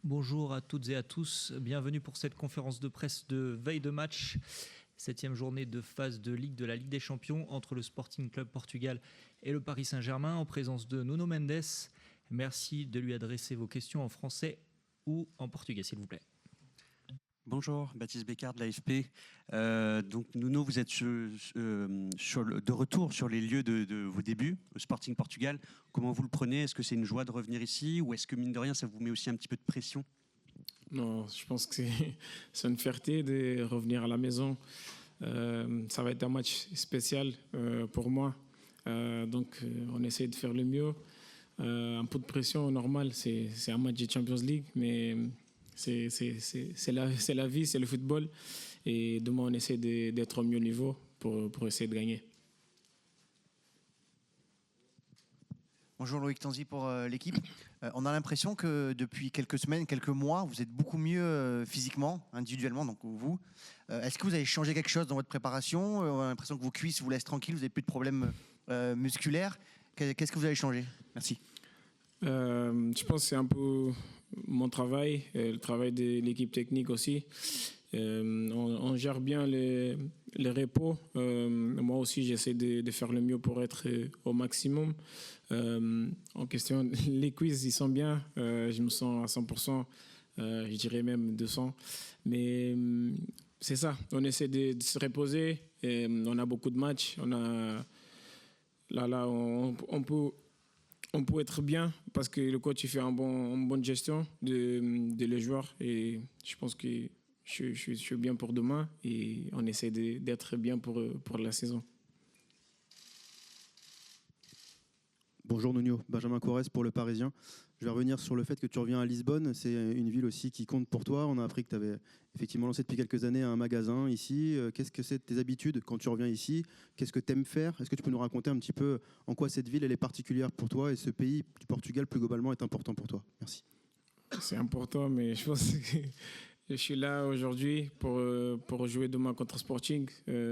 Bonjour à toutes et à tous, bienvenue pour cette conférence de presse de veille de match, 7e journée de phase de Ligue de la Ligue des Champions entre le Sporting Club Portugal et le Paris Saint-Germain en présence de Nuno Mendes. Merci de lui adresser vos questions en français ou en portugais s'il vous plaît. Bonjour, Baptiste Bécard de l'AFP. Donc Nuno, vous êtes de retour sur les lieux de vos débuts au Sporting Portugal. Comment vous le prenez? Est-ce que c'est une joie de revenir ici ou est-ce que mine de rien ça vous met aussi un petit peu de pression? Non, je pense que c'est une fierté de revenir à la maison. Ça va être un match spécial pour moi. Donc on essaie de faire le mieux. Un peu de pression normal, c'est un match de Champions League, mais c'est la vie, c'est le football. Et demain, on essaie d'être au mieux niveau pour essayer de gagner. Bonjour Loïc Tanzi pour l'équipe. On a l'impression que depuis quelques semaines, quelques mois, vous êtes beaucoup mieux physiquement, individuellement, donc vous. Est-ce que vous avez changé quelque chose dans votre préparation? On a l'impression que vos cuisses vous laissent tranquille, vous n'avez plus de problèmes musculaires. Qu'est-ce que vous avez changé? Merci. Je pense que c'est un peu mon travail, le travail de l'équipe technique aussi. On gère bien les repos. Moi aussi, j'essaie de faire le mieux pour être au maximum. En question, les quiz, ils sont bien. Je me sens à 100%, je dirais même 200%. Mais c'est ça, on essaie de se reposer. Et on a beaucoup de matchs. On peut être bien parce que le coach il fait une bonne gestion de les joueurs. Et je pense que je suis bien pour demain et on essaie d'être bien pour la saison. Bonjour Nuno, Benjamin Corrèze pour Le Parisien. Je vais revenir sur le fait que tu reviens à Lisbonne. C'est une ville aussi qui compte pour toi. On a appris que tu avais effectivement lancé depuis quelques années un magasin ici. Qu'est-ce que c'est tes habitudes quand tu reviens ici? Qu'est-ce que tu aimes faire? Est-ce que tu peux nous raconter un petit peu en quoi cette ville elle est particulière pour toi et ce pays du Portugal plus globalement est important pour toi? Merci. C'est important, mais je pense que je suis là aujourd'hui pour jouer demain contre Sporting.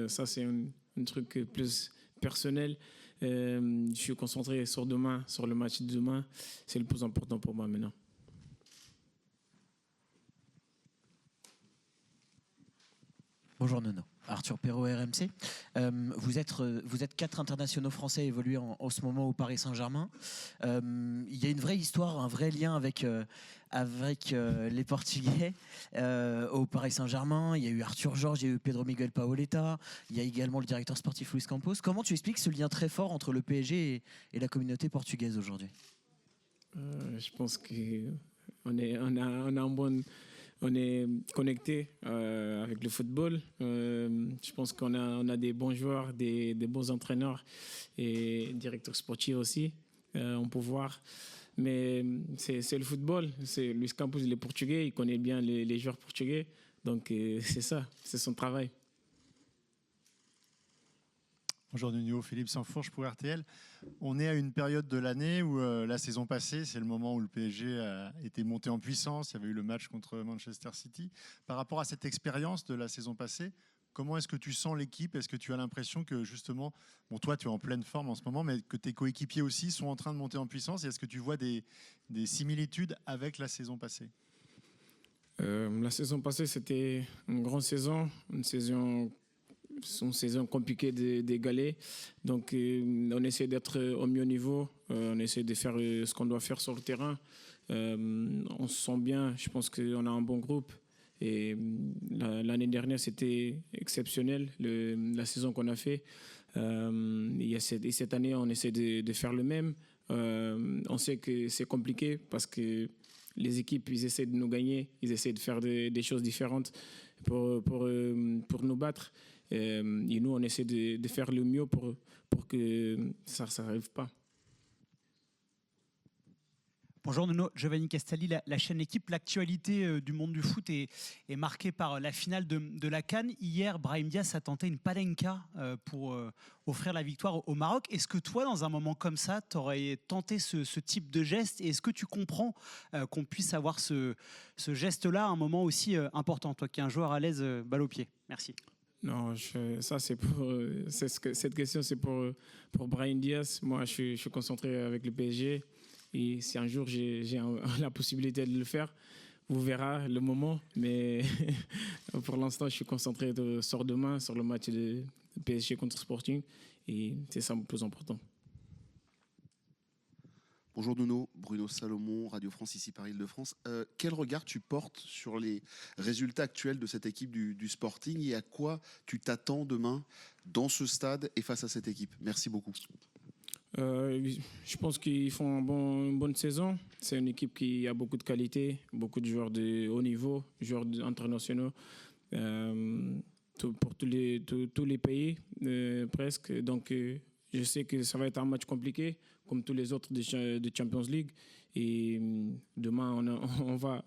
Ça, c'est un truc plus personnel. Je suis concentré sur demain, sur le match de demain. C'est le plus important pour moi maintenant. Bonjour Nuno, Arthur Perrault, RMC. Vous êtes 4 internationaux français évolués en ce moment au Paris Saint-Germain. Il y a une vraie histoire, un vrai lien avec les Portugais au Paris Saint-Germain. Il y a eu Arthur Jorge, il y a eu Pedro Miguel Paoletta, il y a également le directeur sportif Luis Campos. Comment tu expliques ce lien très fort entre le PSG et la communauté portugaise aujourd'hui? Je pense qu'on est connecté avec le football. Je pense qu'on a des bons joueurs, des bons entraîneurs et directeurs sportifs aussi. On peut voir. Mais c'est le football. Luis Campos, il est portugais, il connaît bien les joueurs portugais. Donc c'est ça, c'est son travail. Bonjour Nuno, Philippe Sansfourche pour RTL. On est à une période de l'année où la saison passée, c'est le moment où le PSG a été monté en puissance. Il y avait eu le match contre Manchester City. Par rapport à cette expérience de la saison passée, comment est-ce que tu sens l'équipe? Est-ce que tu as l'impression que justement, bon toi tu es en pleine forme en ce moment, mais que tes coéquipiers aussi sont en train de monter en puissance? Et est-ce que tu vois des similitudes avec la saison passée? La saison passée, c'était une grande saison, une saison compliquée d'égaler. Donc, on essaie d'être au mieux niveau. On essaie de faire ce qu'on doit faire sur le terrain. On se sent bien. Je pense qu'on a un bon groupe. Et l'année dernière, c'était exceptionnel, la saison qu'on a fait. Et cette année, on essaie de faire le même. On sait que c'est compliqué parce que les équipes, ils essaient de nous gagner. Ils essaient de faire des choses différentes pour nous battre. Et nous, on essaie de faire le mieux pour que ça n'arrive pas. Bonjour Nuno, Giovanni Castelli, la chaîne Équipe. L'actualité du monde du foot est marquée par la finale de la CAN. Hier, Brahim Diaz a tenté une palenka pour offrir la victoire au Maroc. Est-ce que toi, dans un moment comme ça, tu aurais tenté ce type de geste? Et est-ce que tu comprends qu'on puisse avoir ce geste-là à un moment aussi important, toi qui es un joueur à l'aise balle au pied? Merci. Non, cette question, c'est pour Brahim Diaz. Moi, je suis concentré avec le PSG. Et si un jour j'ai la possibilité de le faire, vous verrez le moment. Mais pour l'instant, je suis concentré sur demain, sur le match de PSG contre Sporting. Et c'est ça le plus important. Bonjour Nuno, Bruno Salomon, Radio France, ici Paris-Île-de-France. Quel regard tu portes sur les résultats actuels de cette équipe du Sporting et à quoi tu t'attends demain dans ce stade et face à cette équipe? Merci beaucoup. Je pense qu'ils font une bonne saison. C'est une équipe qui a beaucoup de qualité, beaucoup de joueurs de haut niveau, joueurs internationaux pour tous les pays presque. Donc je sais que ça va être un match compliqué, comme tous les autres de Champions League. Et demain,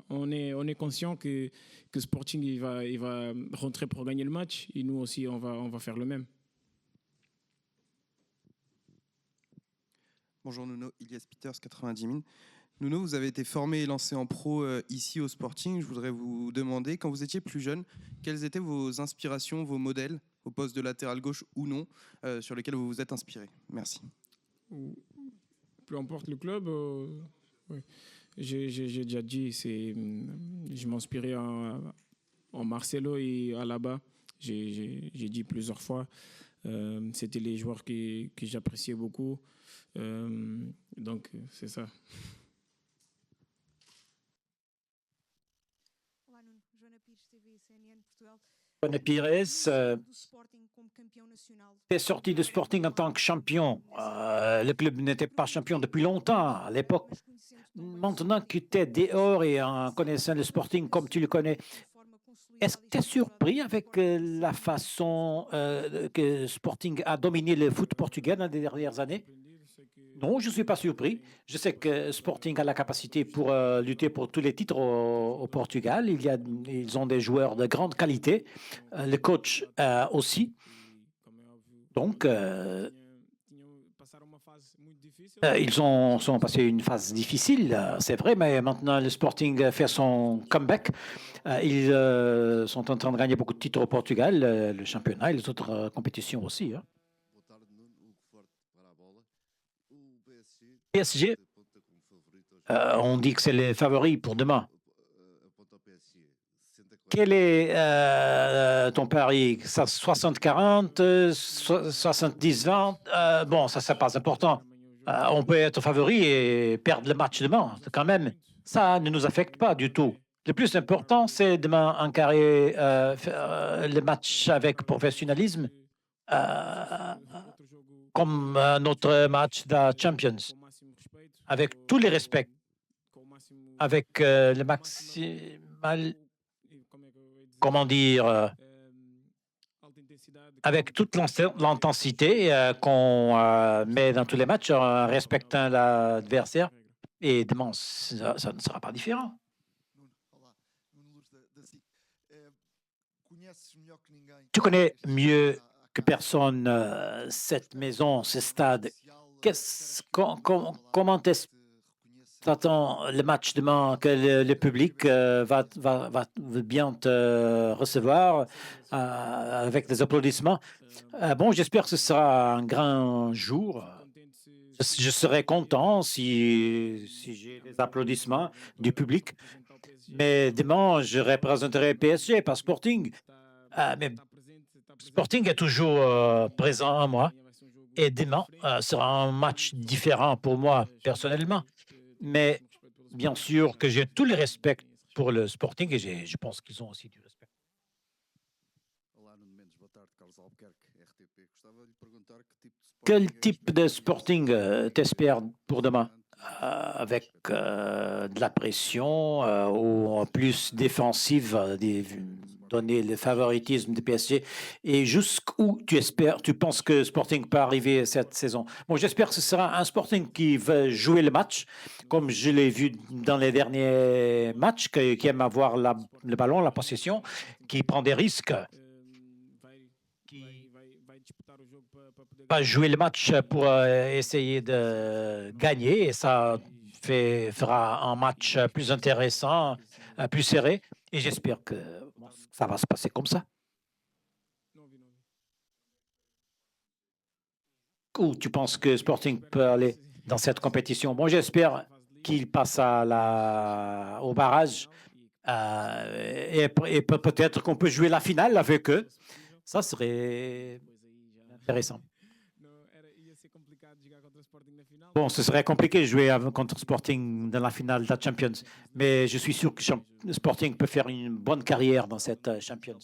on est conscient que Sporting il va rentrer pour gagner le match. Et nous aussi, on va faire le même. Bonjour Nuno, Ilias Peters, 90 000. Nuno, vous avez été formé et lancé en pro ici au Sporting. Je voudrais vous demander, quand vous étiez plus jeune, quelles étaient vos inspirations, vos modèles, au poste de latéral gauche ou non, sur lesquels vous vous êtes inspiré? Merci. Peu importe le club, oui. J'ai déjà dit, je m'inspirais en Marcelo et Alaba. J'ai dit plusieurs fois. C'était les joueurs que j'appréciais beaucoup. Donc, c'est ça. Joana Pires, est sorti de Sporting en tant que champion. Le club n'était pas champion depuis longtemps à l'époque. Maintenant que tu es dehors et en connaissant le Sporting comme tu le connais, est-ce que tu es surpris avec la façon que Sporting a dominé le foot portugais dans les dernières années? Non, je ne suis pas surpris. Je sais que Sporting a la capacité pour lutter pour tous les titres au Portugal. Ils ont des joueurs de grande qualité. Le coach aussi. Donc, ils sont passés une phase difficile, c'est vrai, mais maintenant le Sporting fait son comeback. Ils sont en train de gagner beaucoup de titres au Portugal, le championnat et les autres compétitions aussi. Hein. PSG, on dit que c'est les favoris pour demain. Quel est ton pari? 60-40, 70-20? Bon, ça, c'est pas important. On peut être favori et perdre le match demain, quand même. Ça ne nous affecte pas du tout. Le plus important, c'est demain encarer le match avec professionnalisme, comme notre match de Champions, avec tous les respects, avec le maximal, comment dire, avec toute l'intensité qu'on met dans tous les matchs, en respectant l'adversaire. Et demain, ça ne sera pas différent. Tu connais mieux que personne cette maison, ce stade. Comment est-ce t'attends le match demain, que le public va bien te recevoir avec des applaudissements? Bon, j'espère que ce sera un grand jour. Je serai content si j'ai des applaudissements du public. Mais demain, je représenterai PSG, pas Sporting. Mais Sporting est toujours présent à moi. Et demain sera un match différent pour moi personnellement. Mais bien sûr que j'ai tout le respect pour le Sporting et je pense qu'ils ont aussi du respect. Quel type de Sporting t'espères pour demain? Avec de la pression ou plus défensive, donner le favoritisme du PSG, et jusqu'où tu penses que Sporting peut arriver cette saison? Bon, j'espère que ce sera un Sporting qui va jouer le match, comme je l'ai vu dans les derniers matchs, qui aime avoir le ballon, la possession, qui prend des risques, qui va jouer le match pour essayer de gagner, et ça fera un match plus intéressant, plus serré, et j'espère que ça va se passer comme ça. Où tu penses que Sporting peut aller dans cette compétition? Bon, j'espère qu'il passe au barrage Et peut-être qu'on peut jouer la finale avec eux. Ça serait intéressant. Bon, ce serait compliqué de jouer contre Sporting dans la finale de la Champions, mais je suis sûr que Sporting peut faire une bonne carrière dans cette Champions.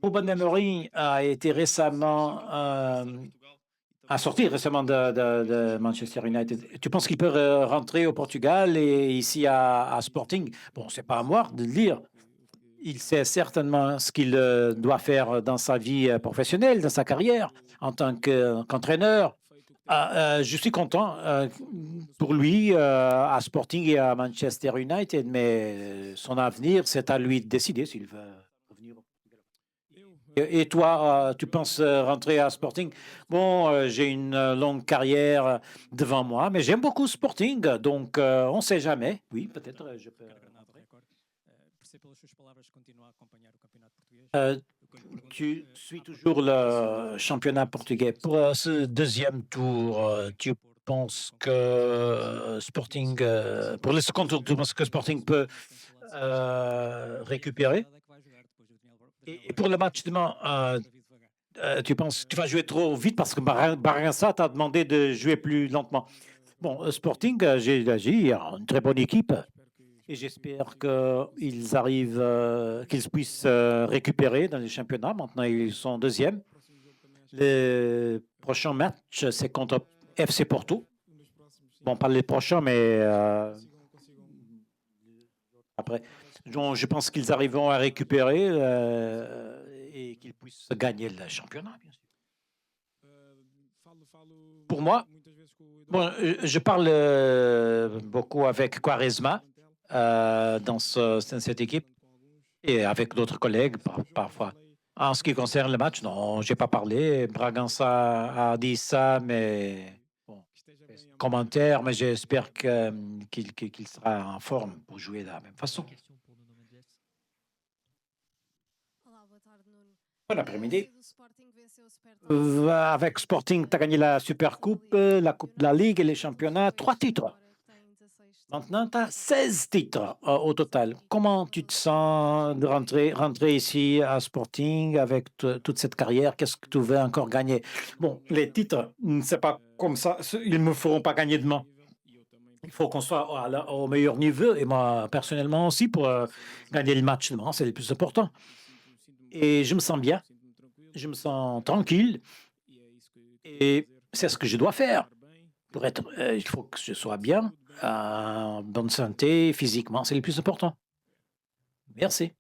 Ruben Amorim a été récemment a sorti récemment de Manchester United. Tu penses qu'il peut rentrer au Portugal et ici à Sporting? Bon, c'est pas à moi de le dire. Il sait certainement ce qu'il doit faire dans sa vie professionnelle, dans sa carrière, en tant qu'entraîneur. Je suis content pour lui à Sporting et à Manchester United, mais son avenir, c'est à lui de décider s'il veut revenir. Et toi, tu penses rentrer à Sporting? Bon, j'ai une longue carrière devant moi, mais j'aime beaucoup Sporting, donc on ne sait jamais. Oui, peut-être je peux rentrer. Tu suis toujours le championnat portugais. Pour ce deuxième tour, tu penses que Sporting, pour le second tour, tu penses que Sporting peut récupérer? Et pour le match demain, tu penses que tu vas jouer trop vite parce que Bragança t'a demandé de jouer plus lentement. Bon, Sporting, j'ai dit, une très bonne équipe. Et j'espère qu'ils arrivent, qu'ils puissent récupérer dans les championnats. Maintenant, ils sont deuxième. Le prochain match, c'est contre FC Porto. Bon, pas les prochains, mais après. Donc, je pense qu'ils arriveront à récupérer et qu'ils puissent gagner le championnat, bien sûr. Pour moi, bon, je parle beaucoup avec Quaresma. Dans cette équipe et avec d'autres collègues parfois. En ce qui concerne le match, non, je n'ai pas parlé. Bragança a dit ça, mais bon, commentaire, mais j'espère qu'il sera en forme pour jouer de la même façon. Bon après-midi. Avec Sporting, tu as gagné la Super Coupe, la Coupe de la Ligue et les championnats, 3 titres. Maintenant, tu as 16 titres au total. Comment tu te sens de rentrer ici à Sporting avec toute cette carrière? Qu'est-ce que tu veux encore gagner? Bon, les titres, c'est pas comme ça. Ils ne me feront pas gagner demain. Il faut qu'on soit au meilleur niveau. Et moi, personnellement aussi, pour gagner le match demain, c'est le plus important. Et je me sens bien. Je me sens tranquille. Et c'est ce que je dois faire. Il faut que je sois bien. En bonne santé, physiquement, c'est le plus important. Merci.